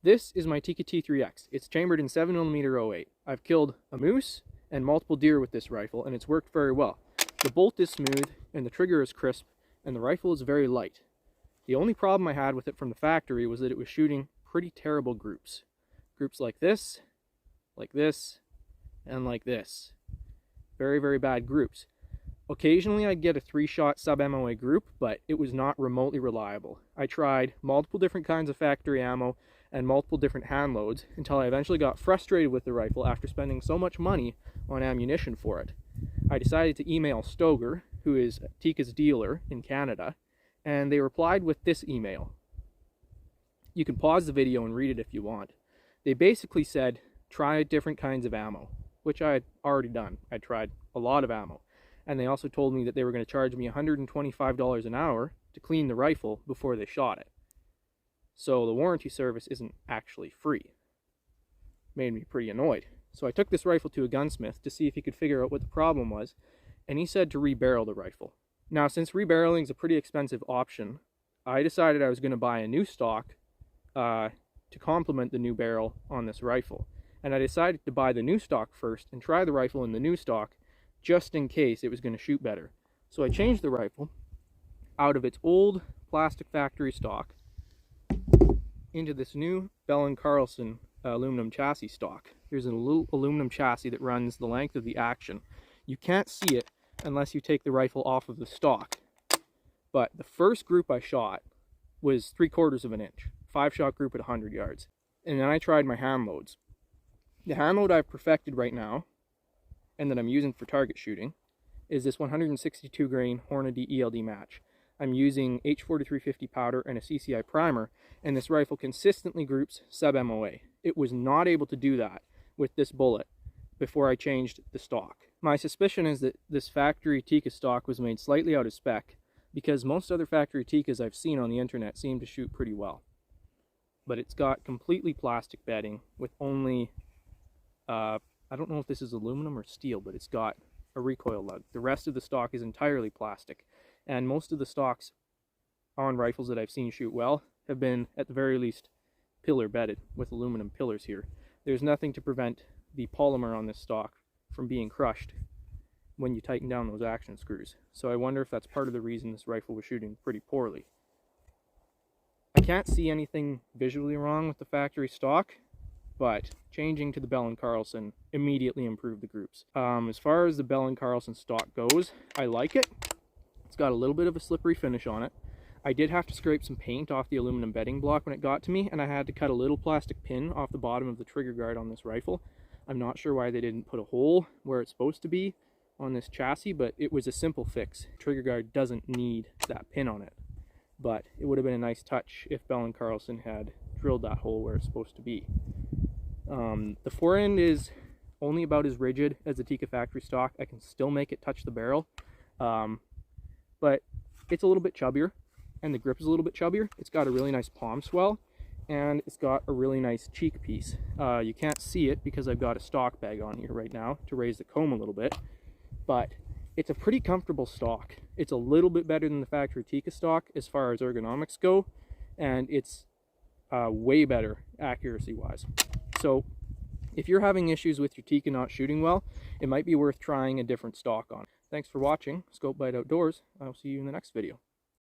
This is my Tikka T3X. It's chambered in 7mm 08. I've killed a moose and multiple deer with this rifle, and it's worked very well. The bolt is smooth, and the trigger is crisp, and the rifle is very light. The only problem I had with it from the factory was that it was shooting pretty terrible groups. Groups like this, and like this. Very, very bad groups. Occasionally I'd get a 3-shot sub-MOA group, but it was not remotely reliable. I tried multiple different kinds of factory ammo and multiple different hand loads until I eventually got frustrated with the rifle after spending so much money on ammunition for it. I decided to email Stoeger, who is Tikka's dealer in Canada, and they replied with this email. You can pause the video and read it if you want. They basically said, try different kinds of ammo, which I had already done. I tried a lot of ammo. And they also told me that they were going to charge me $125 an hour to clean the rifle before they shot it. So the warranty service isn't actually free. Made me pretty annoyed. So I took this rifle to a gunsmith to see if he could figure out what the problem was, and he said to rebarrel the rifle. Now, since rebarreling is a pretty expensive option, I decided I was going to buy a new stock to complement the new barrel on this rifle. And I decided to buy the new stock first and try the rifle in the new stock just in case it was going to shoot better. So I changed the rifle out of its old plastic factory stock into this new Bell & Carlson aluminum chassis stock. Here's an aluminum chassis that runs the length of the action. You can't see it unless you take the rifle off of the stock. But the first group I shot was 3/4 of an inch, 5-shot group at 100 yards. And then I tried my hand loads. The hand load I've perfected right now, and that I'm using for target shooting, is this 162 grain Hornady ELD match. I'm using H4350 powder and a CCI primer, and this rifle consistently groups sub-MOA. It was not able to do that with this bullet before I changed the stock. My suspicion is that this factory Tikka stock was made slightly out of spec, because most other factory Tikkas I've seen on the internet seem to shoot pretty well. But it's got completely plastic bedding with only I don't know if this is aluminum or steel, but it's got a recoil lug. The rest of the stock is entirely plastic. And most of the stocks on rifles that I've seen shoot well have been, at the very least, pillar bedded with aluminum pillars here. There's nothing to prevent the polymer on this stock from being crushed when you tighten down those action screws. So I wonder if that's part of the reason this rifle was shooting pretty poorly. I can't see anything visually wrong with the factory stock, but changing to the Bell & Carlson immediately improved the groups. As far as the Bell & Carlson stock goes, I like it. It's got a little bit of a slippery finish on it. I did have to scrape some paint off the aluminum bedding block when it got to me, and I had to cut a little plastic pin off the bottom of the trigger guard on this rifle. I'm not sure why they didn't put a hole where it's supposed to be on this chassis, but it was a simple fix. Trigger guard doesn't need that pin on it, but it would have been a nice touch if Bell & Carlson had drilled that hole where it's supposed to be. The forend is only about as rigid as the Tikka factory stock. I can still make it touch the barrel, but it's a little bit chubbier, and the grip is a little bit chubbier. It's got a really nice palm swell, and it's got a really nice cheek piece. You can't see it because I've got a stock bag on here right now to raise the comb a little bit, but it's a pretty comfortable stock. It's a little bit better than the factory Tikka stock as far as ergonomics go, and it's way better accuracy-wise. So if you're having issues with your Tikka not shooting well, it might be worth trying a different stock on. Thanks for watching Scope Bite Outdoors. I'll see you in the next video.